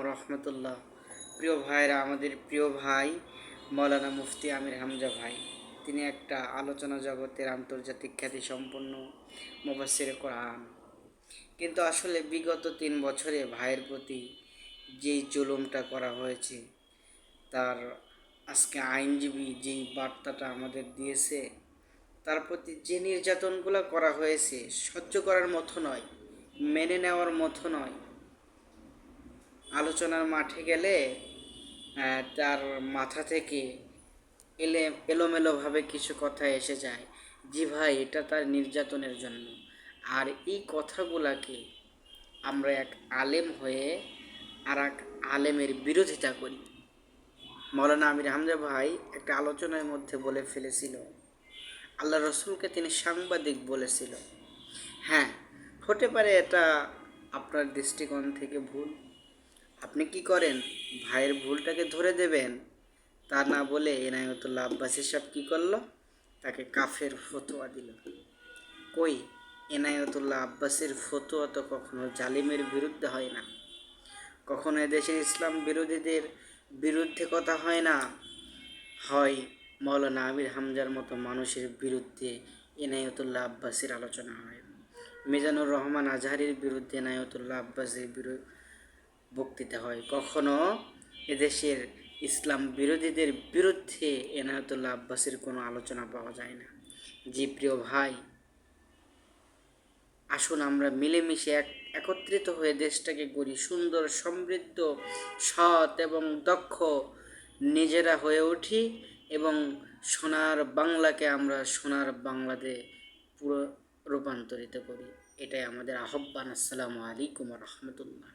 রহমতুল্লাহ। প্রিয় ভাইরা, আমাদের প্রিয় ভাই মৌলানা মুফতি আমির হামজা ভাই, তিনি একটা আলোচনা জগতের আন্তর্জাতিক খ্যাতিসম্পন্ন মুফাসসিরে কোরআন। কিন্তু আসলে বিগত 3 বছরে ভাইয়ের প্রতি যেই জুলুমটা করা হয়েছে, তার আজকে আইনজীবী যেই বার্তাটা আমাদের দিয়েছে, তার প্রতি যে নির্যাতনগুলো করা হয়েছে সহ্য করার মতো নয়, মেনে নেওয়ার মতো নয়। আলোচনার মাঠে গেলে তার মাথা থেকে এলোমেলোভাবে কিছু কথা এসে যায়, জি ভাই, এটা তার নির্যাতনের জন্য। আর এই কথাগুলাকে আমরা এক আলেম হয়ে আর এক আলেমের বিরোধিতা করি। মৌলানা আমির হামজা ভাই একটা আলোচনার মধ্যে বলে ফেলেছিল, আল্লাহ রসুলকে তিনি সাংবাদিক বলেছিল। হ্যাঁ, হতে পারে এটা আপনার দৃষ্টিকোণ থেকে ভুল। আপনি কি করেন, ভাইয়ের ভুলটাকে ধরে দেবেন, তা না বলে এনায়েতুল্লাহ আব্বাসী সাহেব কী করলো, তাকে কাফের ফতোয়া দিল। কই, এনায়েতুল্লাহ আব্বাসীর ফতোয়া তো কখনো জালিমের বিরুদ্ধে হয় না, কখনো এদেশের ইসলাম বিরোধীদের বিরুদ্ধে কথা হয় না, হয় মৌলানা আমির হামজার মতো মানুষের বিরুদ্ধে এনায়েতুল্লাহ আব্বাসীর আলোচনা হয়। মিজানুর রহমান আজহারির বিরুদ্ধে এনায়েতুল্লাহ আব্বাসীর বক্তৃতা হয়। কখনো এদেশের ইসলাম বিরোধীদের বিরুদ্ধে এনায়েতুল্লাহ আব্বাসীর কোনো আলোচনা পাওয়া যায় না। জি প্রিয় ভাই, আসুন আমরা মিলেমিশে একত্রিত হয়ে দেশটাকে গড়ি সুন্দর, সমৃদ্ধ, সৎ এবং দক্ষ নিজেরা হয়ে উঠি এবং সোনার বাংলাকে আমরা সোনার বাংলাদেশে পুরো রূপান্তরিত করি। এটাই আমাদের আহ্বান। আসসালামু আলাইকুম রহমতুল্লাহ।